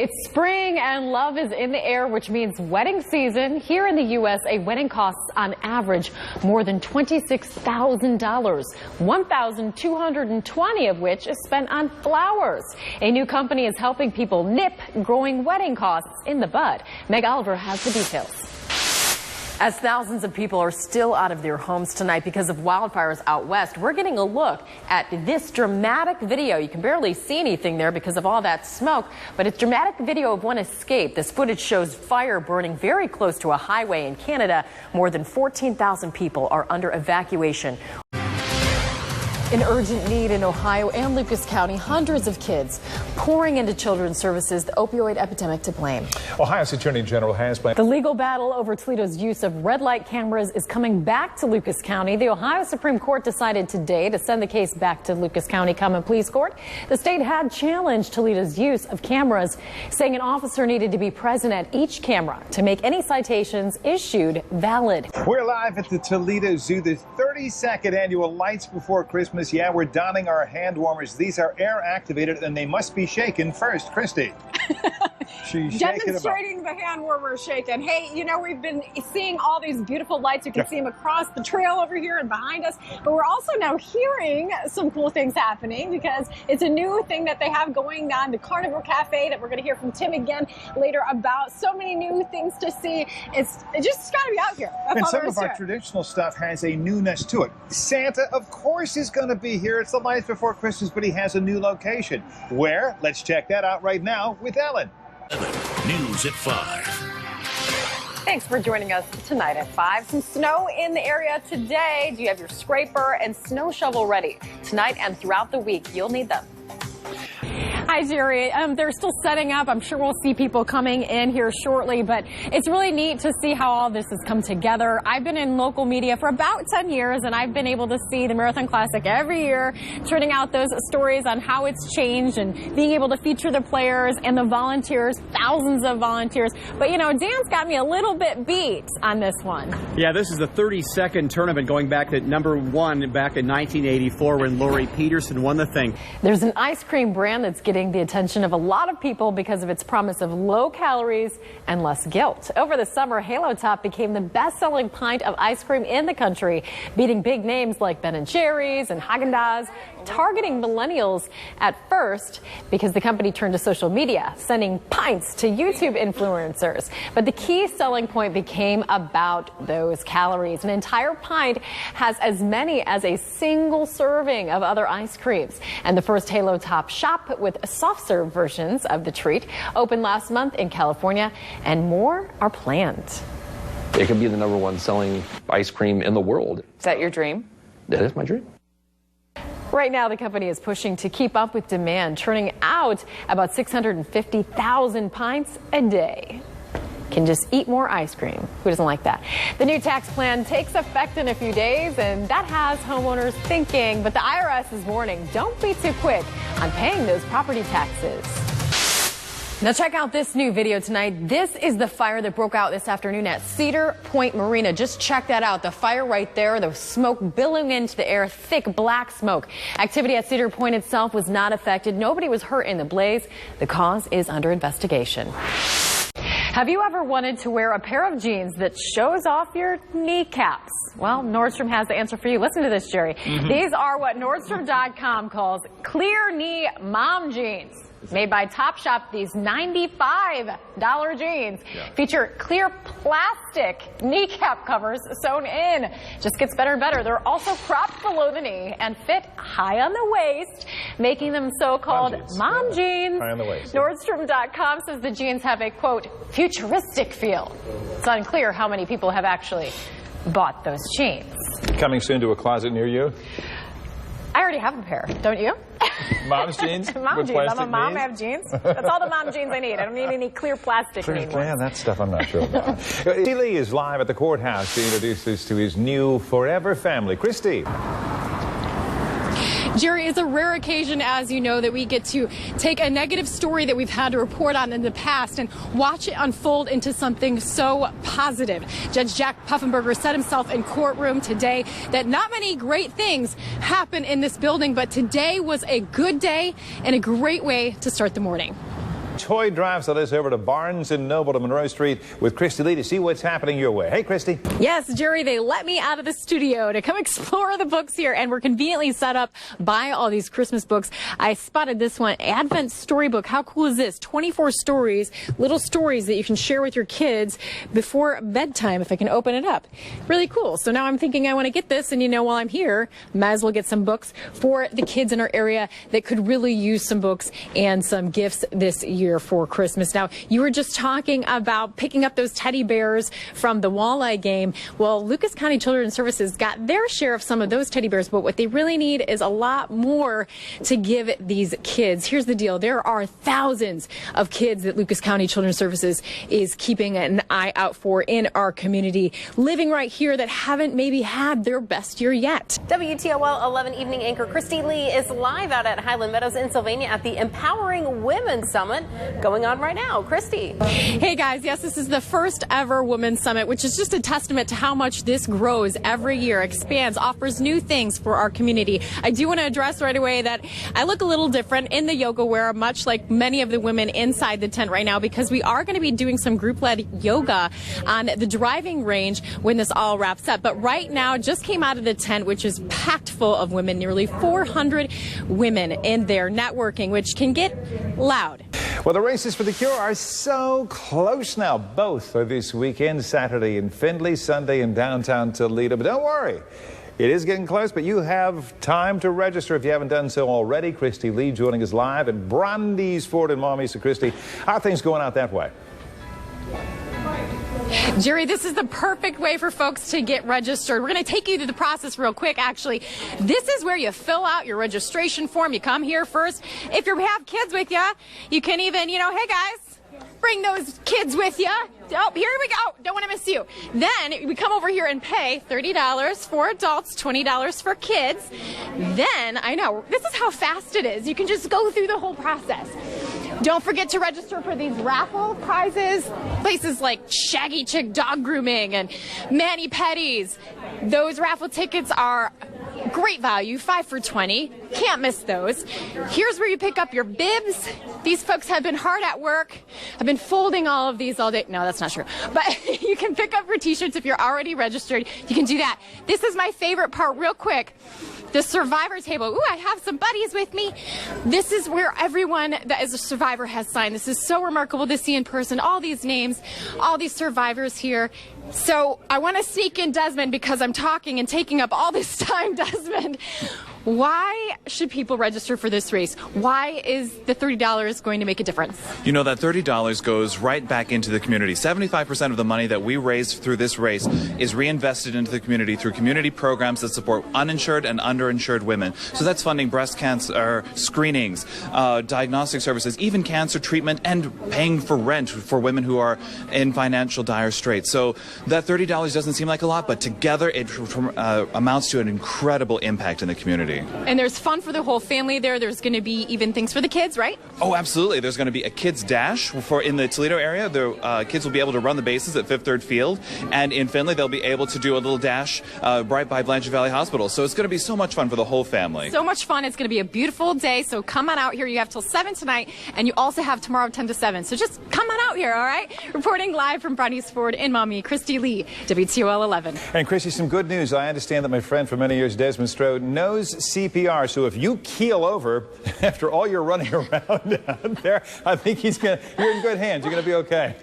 It's spring and love is in the air, which means wedding season. Here in the U.S., a wedding costs on average more than $26,000, $1,220 of which is spent on flowers. A new company is helping people nip growing wedding costs in the bud. Meg Oliver has the details. As thousands of people are still out of their homes tonight because of wildfires out west, we're getting a look at this dramatic video. You can barely see anything there because of all that smoke, but it's dramatic video of one escape. This footage shows fire burning very close to a highway in Canada. More than 14,000 people are under evacuation. In urgent need in Ohio and Lucas County, hundreds of kids pouring into children's services, the opioid epidemic to blame. Ohio's Attorney General has blamed. The legal battle over Toledo's use of red light cameras is coming back to Lucas County. The Ohio Supreme Court decided today to send the case back to Lucas County Common Pleas Court. The state had challenged Toledo's use of cameras, saying an officer needed to be present at each camera to make any citations issued valid. We're live at the Toledo Zoo, the 32nd annual Lights Before Christmas. Yeah, we're donning our hand warmers. These are air activated and they must be shaken first. Christy. She's demonstrating the hand warmer shaken. Hey, you know, we've been seeing all these beautiful lights. You can see them across the trail over here and behind us. But we're also now hearing some cool things happening because it's a new thing that they have going on, the Carnivore Cafe, that we're going to hear from Tim again later about. So many new things to see. It just got to be out here. That's and all some of our traditional stuff has a newness to it. Santa, of course, is going to be here. It's the Lights Before Christmas, but he has a new location. Where? Let's check that out right now with Ellen. News at 5. Thanks for joining us tonight at 5. Some snow in the area today. Do you have your scraper and snow shovel ready? Tonight and throughout the week, you'll need them. Hi, Jerry. They're still setting up. I'm sure we'll see people coming in here shortly, but it's really neat to see how all this has come together. I've been in local media for about 10 years, and I've been able to see the Marathon Classic every year, turning out those stories on how it's changed and being able to feature the players and the volunteers, thousands of volunteers. But, you know, Dan's got me a little bit beat on this one. Yeah, this is the 32nd tournament going back to #1 back in 1984 when Lori Peterson won the thing. There's an ice cream brand that's getting the attention of a lot of people because of its promise of low calories and less guilt. Over the summer, Halo Top became the best-selling pint of ice cream in the country, beating big names like Ben & Jerry's and Haagen-Dazs, targeting millennials at first because the company turned to social media, sending pints to YouTube influencers. But the key selling point became about those calories. An entire pint has as many as a single serving of other ice creams. And the first Halo Top shop with soft serve versions of the treat opened last month in California, and more are planned. It could be the #1 selling ice cream in the world. Is that your dream? That is my dream. Right now, the company is pushing to keep up with demand, churning out about 650,000 pints a day. Can just eat more ice cream. Who doesn't like that? The new tax plan takes effect in a few days, and that has homeowners thinking. But the IRS is warning, don't be too quick on paying those property taxes. Now check out this new video tonight. This is the fire that broke out this afternoon at Cedar Point Marina. Just check that out. The fire right there, the smoke billowing into the air, thick black smoke. Activity at Cedar Point itself was not affected. Nobody was hurt in the blaze. The cause is under investigation. Have you ever wanted to wear a pair of jeans that shows off your kneecaps? Well, Nordstrom has the answer for you. Listen to this, Jerry. These are what Nordstrom.com calls clear knee mom jeans. Made by Topshop, these $95 jeans feature clear plastic kneecap covers sewn in. Just gets better and better. They're also cropped below the knee and fit high on the waist, making them so-called mom jeans. High on the waist. Nordstrom.com says the jeans have a, quote, futuristic feel. It's unclear how many people have actually bought those jeans. Coming soon to a closet near you? I already have a pair, don't you? Mom's jeans? Mom jeans. I'm a mom, I have jeans. That's all the mom jeans I need. I don't need any clear plastic anymore. Man, that stuff I'm not sure about. Christy Lee is live at the courthouse to introduce us to his new forever family. Christy. Jerry, it's a rare occasion, as you know, that we get to take a negative story that we've had to report on in the past and watch it unfold into something so positive. Judge Jack Puffenberger said himself in courtroom today that not many great things happen in this building, but today was a good day and a great way to start the morning. toy drive. So let's over to Barnes & Noble to Monroe Street with Christy Lee to see what's happening your way. Hey, Christy. Yes, Jerry, they let me out of the studio to come explore the books here, and we're conveniently set up by all these Christmas books. I spotted this one, Advent Storybook. How cool is this? 24 stories, little stories that you can share with your kids before bedtime, if I can open it up. Really cool. So now I'm thinking I want to get this, and you know, while I'm here, might as well get some books for the kids in our area that could really use some books and some gifts this year for Christmas. Now, you were just talking about picking up those teddy bears from the Walleye game. Well, Lucas County Children's Services got their share of some of those teddy bears, but what they really need is a lot more to give these kids. Here's the deal. There are thousands of kids that Lucas County Children's Services is keeping an eye out for in our community, living right here, that haven't maybe had their best year yet. WTOL 11 evening anchor Christy Lee is live out at Highland Meadows in Sylvania at the Empowering Women Summit going on right now. Christy. Hey guys, yes, this is the first ever Women's Summit, which is just a testament to how much this grows every year, expands, offers new things for our community. I do want to address right away that I look a little different in the yoga wear, much like many of the women inside the tent right now, because we are going to be doing some group-led yoga on the driving range when this all wraps up. But right now, just came out of the tent, which is packed full of women, nearly 400 women in there networking, which can get loud. Well, the races for the cure are so close now. Both are this weekend, Saturday in Findlay, Sunday in downtown Toledo. But don't worry, it is getting close, but you have time to register if you haven't done so already. Christy Lee joining us live at Brandy's Ford in Maumee. So, Christy, how are things going out that way? Jerry, this is the perfect way for folks to get registered. We're going to take you through the process real quick, actually. This is where you fill out your registration form. You come here first. If you have kids with you, you can even, you know, hey guys, bring those kids with you. Oh, here we go. Don't want to miss you. Then we come over here and pay $30 for adults, $20 for kids. Then, I know, this is how fast it is. You can just go through the whole process. Don't forget to register for these raffle prizes. Places like Shaggy Chick Dog Grooming and Mani Petties. Those raffle tickets are great value, 5 for $20. Can't miss those. Here's where you pick up your bibs. These folks have been hard at work. I've been folding all of these all day. No, that's not true. But you can pick up your t-shirts if you're already registered. You can do that. This is my favorite part real quick. The survivor table. Ooh, I have some buddies with me. This is where everyone that is a survivor has signed. This is so remarkable to see in person. All these names, all these survivors here. So I want to sneak in Desmond because I'm talking and taking up all this time, Desmond. Why should people register for this race? Why is the $30 going to make a difference? You know, that $30 goes right back into the community. 75% of the money that we raise through this race is reinvested into the community through community programs that support uninsured and underinsured women. So that's funding breast cancer screenings, diagnostic services, even cancer treatment, and paying for rent for women who are in financial dire straits. So that $30 doesn't seem like a lot, but together it amounts to an incredible impact in the community. And there's fun for the whole family there. There's going to be even things for the kids, right? Oh, absolutely. There's going to be a kids dash for in the Toledo area. The kids will be able to run the bases at Fifth Third Field, and in Findlay they'll be able to do a little dash right by Blanchard Valley Hospital. So it's going to be so much fun for the whole family. So much fun. It's going to be a beautiful day. So come on out here. You have till 7 tonight, and you also have tomorrow 10 to 7. So just come on out here, all right? Reporting live from Brandy's Ford in Maumee, Christy Lee, WTOL 11. And Christy, some good news. I understand that my friend for many years, Desmond Strode, knows CPR. So if you keel over after all your running around out there, I think you're in good hands. You're going to be okay.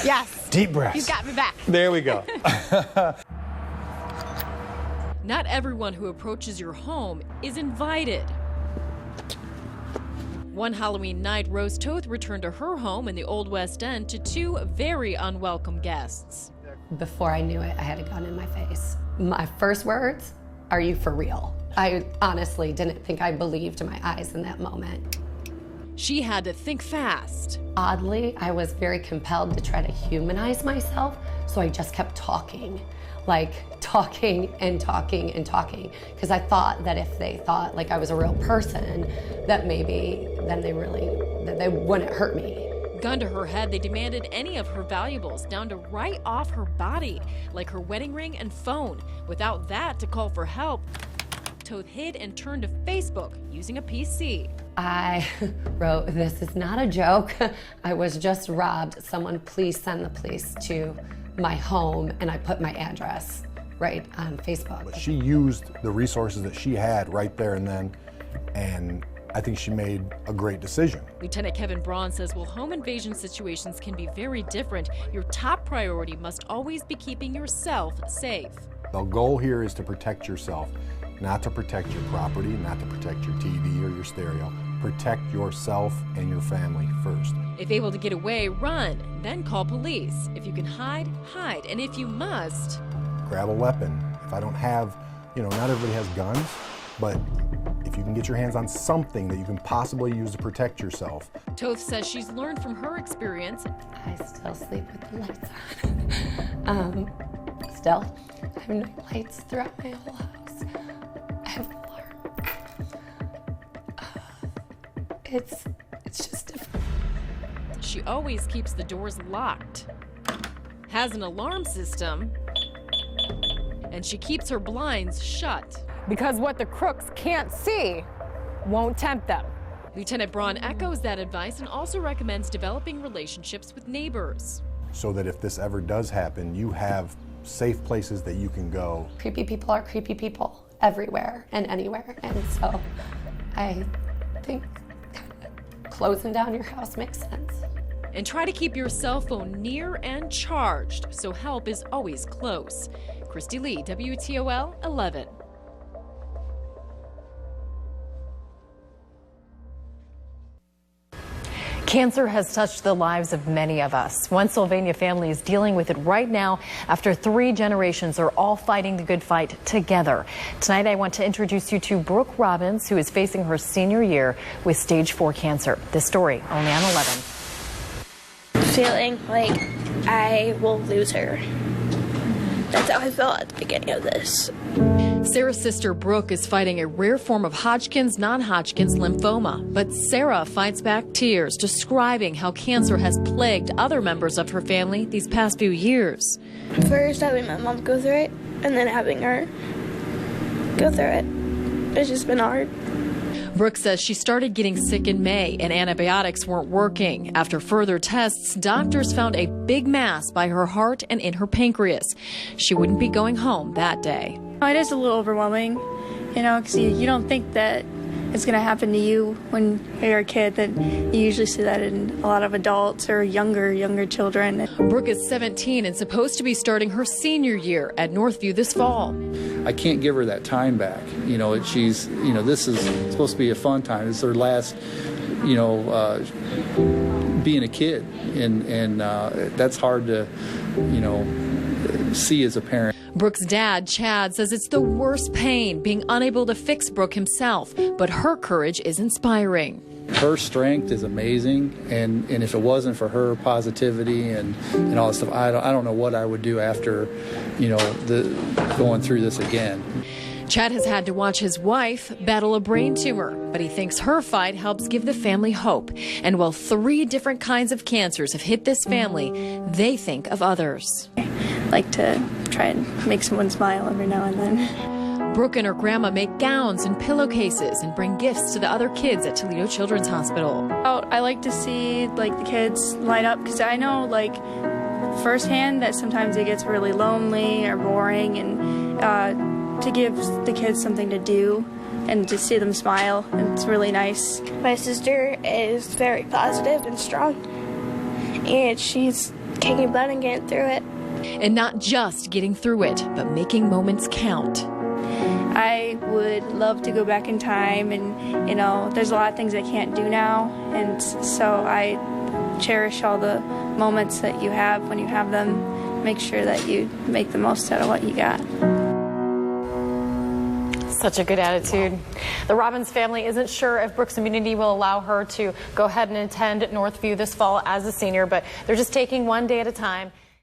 Yes. Deep breaths. He's got me back. There we go. Not everyone who approaches your home is invited. One Halloween night, Rose Toth returned to her home in the Old West End to 2 very unwelcome guests. Before I knew it, I had a gun in my face. My first words, "Are you for real?" I honestly didn't think I believed my eyes in that moment. She had to think fast. Oddly, I was very compelled to try to humanize myself, so I just kept talking. Like talking and talking and talking, because I thought that if they thought like I was a real person, that maybe then they wouldn't hurt me. Gun to her head, they demanded any of her valuables, down to right off her body, like her wedding ring and phone. Without that to call for help, Toth hid and turned to Facebook using a PC. I wrote, "This is not a joke. I was just robbed. Someone please send the police to my home," and I put my address right on Facebook. She used the resources that she had right there and then, and I think she made a great decision. Lieutenant Kevin Braun says while home invasion situations can be very different, your top priority must always be keeping yourself safe. The goal here is to protect yourself, not to protect your property, not to protect your TV or your stereo. Protect yourself and your family first. If able to get away, run, then call police. If you can hide, hide. And if you must, grab a weapon. If I don't have, not everybody has guns, but if you can get your hands on something that you can possibly use to protect yourself. Toth says she's learned from her experience. I still sleep with the lights on. Still, I have night lights throughout my whole house. I have an alarm. It's just different. She always keeps the doors locked, has an alarm system, and she keeps her blinds shut. Because what the crooks can't see won't tempt them. Lieutenant Braun echoes that advice and also recommends developing relationships with neighbors. So that if this ever does happen, you have safe places that you can go. Creepy people are creepy people everywhere and anywhere. And so I think closing down your house makes sense. And try to keep your cell phone near and charged so help is always close. Christy Lee, WTOL 11. Cancer has touched the lives of many of us. One Sylvania family is dealing with it right now after 3 generations are all fighting the good fight together. Tonight, I want to introduce you to Brooke Robbins, who is facing her senior year with stage 4 cancer. This story only on 11. Feeling like I will lose her. That's how I felt at the beginning of this. Sarah's sister Brooke is fighting a rare form of Hodgkin's, non-Hodgkin's lymphoma. But Sarah fights back tears, describing how cancer has plagued other members of her family these past few years. First having my mom go through it, and then having her go through it. It's just been hard. Brooke says she started getting sick in May and antibiotics weren't working. After further tests, doctors found a big mass by her heart and in her pancreas. She wouldn't be going home that day. It is a little overwhelming, because you don't think that it's going to happen to you when you're a kid. That you usually see that in a lot of adults or younger children. Brooke is 17 and supposed to be starting her senior year at Northview this fall. I can't give her that time back. She's, this is supposed to be a fun time. It's her last, being a kid, and that's hard to, see as a parent. Brooke's dad, Chad, says it's the worst pain, being unable to fix Brooke himself, but her courage is inspiring. Her strength is amazing, and if it wasn't for her positivity and all this stuff, I don't know what I would do after, going through this again. Chad has had to watch his wife battle a brain tumor, but he thinks her fight helps give the family hope. And while 3 different kinds of cancers have hit this family, they think of others. I like to try and make someone smile every now and then. Brooke and her grandma make gowns and pillowcases and bring gifts to the other kids at Toledo Children's Hospital. I like to see the kids light up, because I know firsthand that sometimes it gets really lonely or boring, and to give the kids something to do and to see them smile, it's really nice. My sister is very positive and strong, and she's kicking butt and getting through it. And not just getting through it, but making moments count. I would love to go back in time, and there's a lot of things I can't do now, and so I cherish all the moments that you have when you have them. Make sure that you make the most out of what you got. Such a good attitude. The Robbins family isn't sure if Brooke's immunity will allow her to go ahead and attend Northview this fall as a senior, but they're just taking one day at a time.